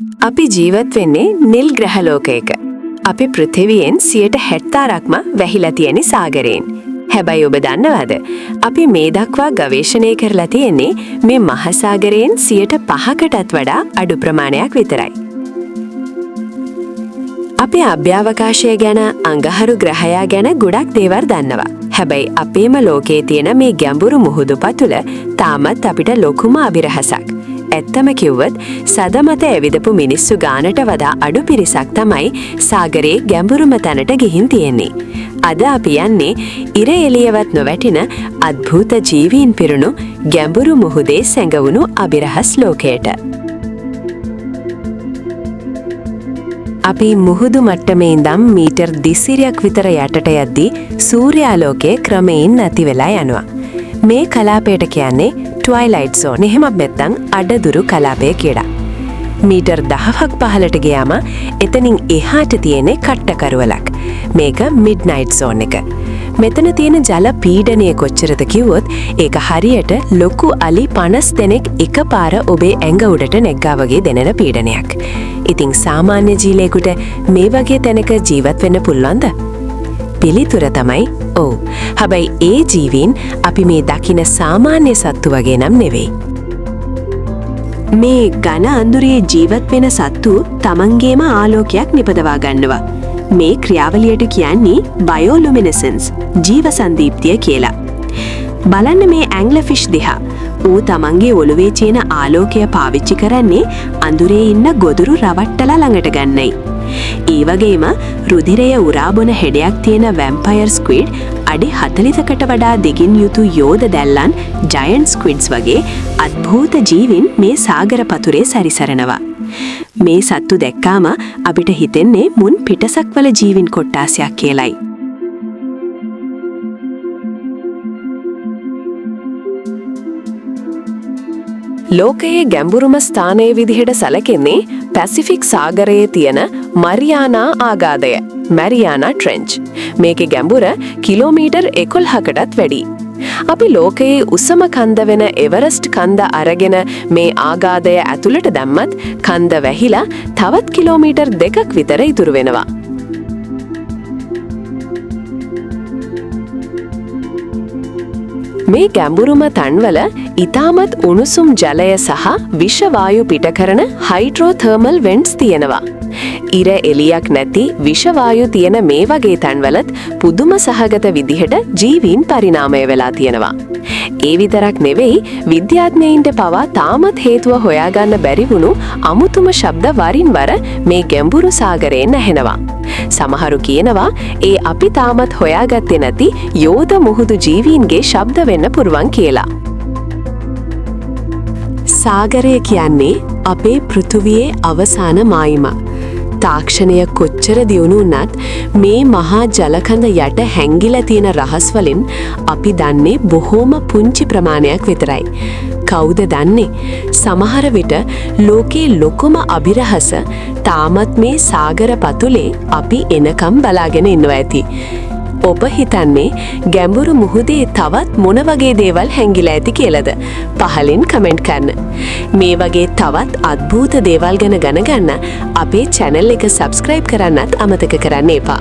අපි ජීවත් වෙන්නේ නිල් ග්‍රහ ලෝකයක. අපි පෘථිවියෙන් 60%ක්ම වැහිලා තියෙන සාගරයෙන්. හැබැයි ඔබ දන්නවද? අපි මේ දක්වා ගවේෂණය කරලා තියෙන්නේ මේ මහසාගරයෙන් 5%කටත් වඩා අඩු ප්‍රමාණයක් විතරයි. අපි අභ්‍යවකාශය ගැන, අඟහරු ග්‍රහයා ගැන ගොඩක් දේවල් දන්නවා. හැබැයි අපේම ලෝකයේ තියෙන මේ ගැඹුරු මුහුදු පතුල තාමත් අපිට ලොකුම අභිරහසක්. ඇත්තම කිව්වොත් සදමත ඇවිදපු මිනිස්සු ගානට වඩා අඩු පිරිසක් තමයි සාගරයේ ගැඹුරුම තැනට ගිහින් තියෙන්නේ. අද අපි යන්නේ ඉර එළියවත් නොවැටෙන අద్භූත ජීවීන් පිරුණු ගැඹුරු මුහුදේ සැඟවුණු අභිරහස් ලෝකයට. අපි මුහුදු මට්ටමේ ඉඳන් මීටර් 200ක් විතර යටට යද්දී සූර්යාලෝකයේ ක්‍රමයෙන් නැති වෙලා යනවා. මේ කලාපයට කියන්නේ ට්වයිලයිට් සෝන්, එහෙම නැත්නම් අඩදුරු කලාපය කියලා. මීටර් 10ක් පහළට ගියාම එතනින් එහාට තියෙන කට්ටකරුවලක්. මේක මිඩ්නයිට් සෝන් එක. මෙතන තියෙන ජල පීඩනය කොච්චරද කිව්වොත් ඒක හරියට ලොකු අලි 50 දෙනෙක් එකපාර ඔබේ ඇඟ උඩට නැග්ගා වගේ දැනෙන පීඩනයක්. ඉතින් සාමාන්‍ය ජීවියෙකුට මේ වගේ තැනක ජීවත් වෙන්න පුළුවන්ද? පිළිතුර තමයි ඔව්. හැබැයි ඒ ජීවීන් අපි මේ දකින සාමාන්‍ය සත්තු වගේ නම් නෙවෙයි. මේ ඝන අඳුරේ ජීවත් වෙන සත්තු තමන්ගේම ආලෝකයක් නිපදවා ගන්නවා. මේ ක්‍රියාවලියට කියන්නේ බයෝලුමිනෙසන්ස්, ජීව සංදීප්තිය කියලා. බලන්න මේ ඇන්ග්ලෆිෂ් දිහා. ඌ තමන්ගේ ඔළුවේ තියෙන ආලෝකය පාවිච්චි කරන්නේ අඳුරේ ඉන්න ගොදුරු රවට්ටලා ළඟට ගන්නයි. ඒ වගේම රුධිරය උරාබොන හෙඩයක් තියෙන වැම්පයර් ස්ක්විඩ්, අඩි 40කට වඩා දිගින් යුතු යෝධ දැල්ලන් ජයන්ට් ස්ක්විඩ්ස් වගේ අద్භූත ජීවීන් මේ සාගර පතුරේ සැරිසරනවා. මේ සත්තු දැක්කාම අපිට හිතෙන්නේ මුන් පිටසක්වල ජීවීන් කොට්ටාසයක් කියලයි. ලෝකයේ ගැඹුරුම ස්ථානයේ විදිහට සැලකෙන්නේ පැසිෆික් සාගරයේ තියෙන මරියානා ආගාධය, මැරියානා ට්‍රෙන්ච්. මේකේ ගැඹුර කිලෝමීටර් 11කටත් වැඩි. අපි ලෝකයේ උසම කන්ද වෙන එවරස්ට් කන්ද අරගෙන මේ ආගාධය ඇතුළට දැම්මත් කන්ද වැහිලා තවත් කිලෝමීටර් 2ක් විතර ඉතුරු වෙනවා. මේ ගැඹුරුම තන්වල ඉතාමත් උණුසුම් ජලය සහ විෂ වායු පිට කරන හයිඩ්‍රෝතර්මල් වෙන්ට්ස් තියෙනවා. ඉර එළියක් නැති විෂ වායු තියෙන මේ වගේ තන්වලත් පුදුම සහගත විදිහට ජීවීන් පරිණාමය වෙලා තියෙනවා. ඒ විතරක් නෙවෙයි, විද්‍යාඥයින්ට පවා තාමත් හේතුව හොයාගන්න බැරි වුණු අමුතුම ශබ්ද වරින් වර මේ ගැඹුරු සාගරයෙන් ඇහෙනවා. සමහරු කියනවා ඒ අපි තාමත් හොයාගත්තේ නැති යෝධ මුහුදු ජීවීන්ගේ ශබ්ද වෙන්න පුරුවන් කියලා. සාගරය කියන්නේ අපේ පෘථුවියේ අවසාන මායිම. තාක්ෂණය කොච්චර දියුණු වුණත් මේ මහා ජලකඳ යට හැංගිලා තියෙන රහස් වලින් අපි දන්නේ බොහෝම පුංචි ප්‍රමාණයක් විතරයි. කවුද දන්නේ? සමහර විට ලෝකේ ලොකුම අභිරහස තාමත් මේ සාගර පතුලේ අපි එනකම් බලාගෙන ඉන්නවා ඇති. ඔබ හිතන්නේ ගැඹුරු මුහුදේ තවත් මොන වගේ දේවල් හැංගිලා ඇති කියලාද? පහලින් කමෙන්ට් කරන්න. මේ වගේ තවත් අద్භූත දේවල් ගැන ගණන් ගන්න අපේ channel එක subscribe කරන්නත් අමතක කරන්න එපා.